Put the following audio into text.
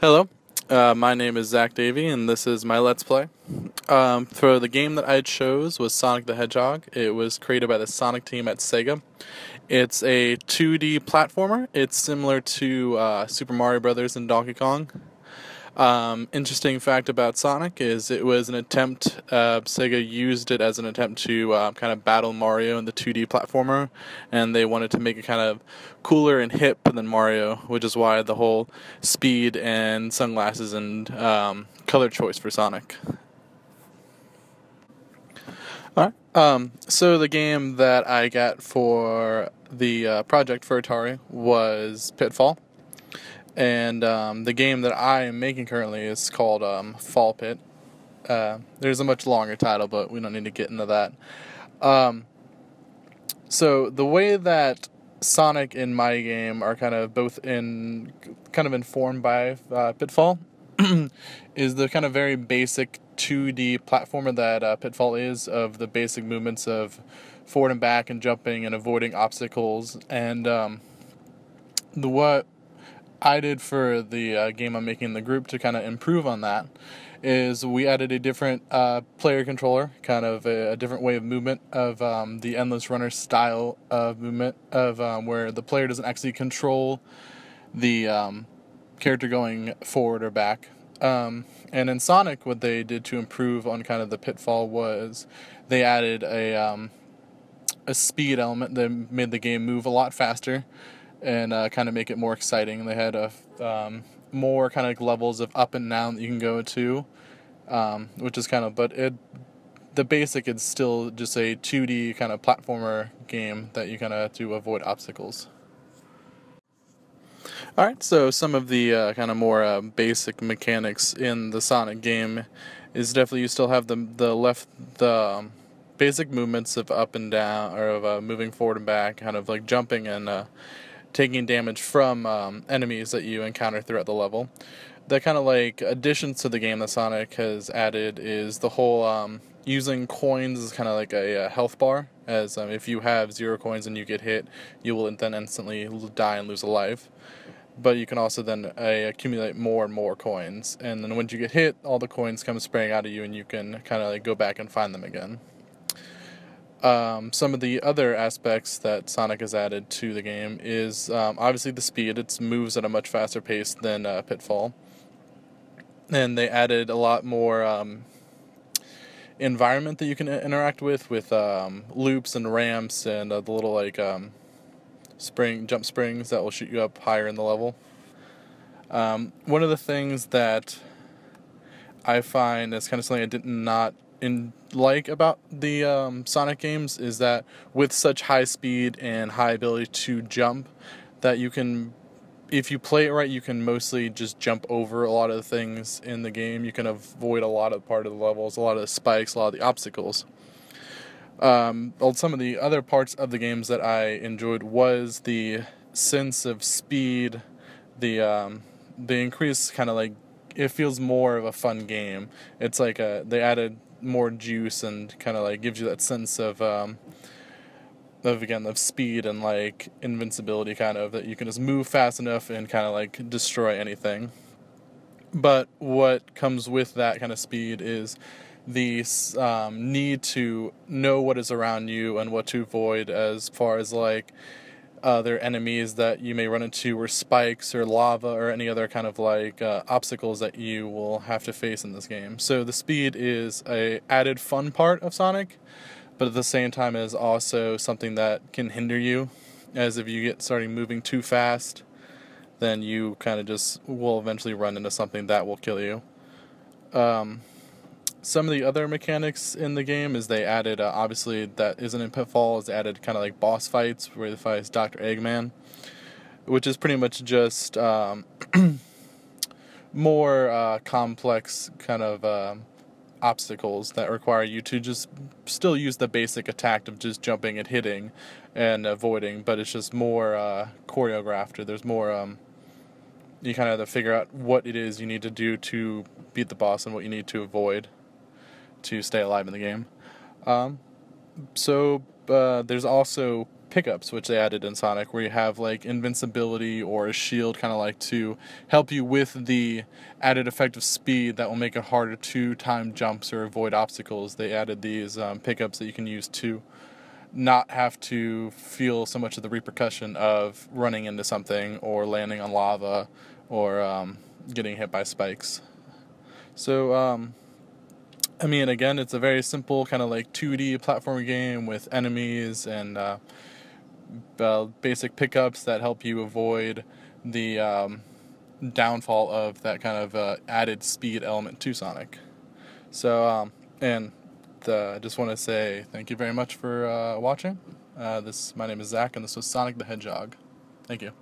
Hello, my name is Zach Davey, and this is my Let's Play. For the game that I chose was Sonic the Hedgehog. It was created by the Sonic team at Sega. It's a 2D platformer. It's similar to Super Mario Brothers and Donkey Kong. Interesting fact about Sonic is it was an attempt, Sega used it as an attempt to kind of battle Mario in the 2D platformer, and they wanted to make it kind of cooler and hip than Mario, which is why the whole speed and sunglasses and color choice for Sonic. Alright, so the game that I got for the project for Atari was Pitfall. And the game that I am making currently is called Fall Pit. There's a much longer title, but we don't need to get into that. So the way that Sonic and my game are kind of informed by Pitfall is the kind of very basic 2D platformer that Pitfall is, of the basic movements of forward and back and jumping and avoiding obstacles. And what I did for the game I'm making in the group to kind of improve on that is we added a different player controller, kind of a different way of movement of the Endless Runner style of movement, of where the player doesn't actually control the character going forward or back. And in Sonic, what they did to improve on kind of the Pitfall was they added a speed element that made the game move a lot faster and kind of make it more exciting. They had more kind of levels of up and down that you can go to, which is kind of, the basic is still just a 2D kind of platformer game that you kind of have to avoid obstacles. Alright, so some of the kind of more basic mechanics in the Sonic game is definitely you still have the basic movements of up and down, or of moving forward and back, kind of like jumping and taking damage from enemies that you encounter throughout the level. The kind of like additions to the game that Sonic has added is the whole using coins as kind of like a health bar, as if you have 0 coins and you get hit, you will then instantly die and lose a life. But you can also then accumulate more and more coins, and then once you get hit, all the coins come spraying out of you, and you can kind of like go back and find them again. Some of the other aspects that Sonic has added to the game is obviously the speed. It moves at a much faster pace than Pitfall. And they added a lot more environment that you can interact with loops and ramps and the little like jump springs that will shoot you up higher in the level. One of the things that I find is kind of something I did not like about the Sonic games is that with such high speed and high ability to jump, that you can, if you play it right, you can mostly just jump over a lot of the things in the game. You can avoid a lot of part of the levels, a lot of the spikes, a lot of the obstacles. Some of the other parts of the games that I enjoyed was the sense of speed, the increased kind of like, it feels more of a fun game. It's like they added more juice and kind of like gives you that sense of speed and like invincibility, kind of, that you can just move fast enough and kind of like destroy anything. But what comes with that kind of speed is the need to know what is around you and what to avoid, as far as like other enemies that you may run into, or spikes or lava or any other kind of like obstacles that you will have to face in this game. So the speed is a added fun part of Sonic, but at the same time is also something that can hinder you, as if you get starting moving too fast, then you kind of just will eventually run into something that will kill you. Some of the other mechanics in the game is they added, obviously that isn't in Pitfall, is added kind of like boss fights where you fight Dr. Eggman, which is pretty much just more complex kind of obstacles that require you to just still use the basic attack of just jumping and hitting and avoiding, but it's just more choreographed, or there's more, you kind of have to figure out what it is you need to do to beat the boss and what you need to avoid to stay alive in the game. There's also pickups, which they added in Sonic, where you have like invincibility or a shield, kind of like to help you with the added effect of speed that will make it harder to time jumps or avoid obstacles. They added these pickups that you can use to not have to feel so much of the repercussion of running into something or landing on lava or getting hit by spikes. So, I mean, again, it's a very simple kind of like 2D platform game with enemies and basic pickups that help you avoid the downfall of that kind of added speed element to Sonic. So, I just want to say thank you very much for watching. My name is Zach, and this was Sonic the Hedgehog. Thank you.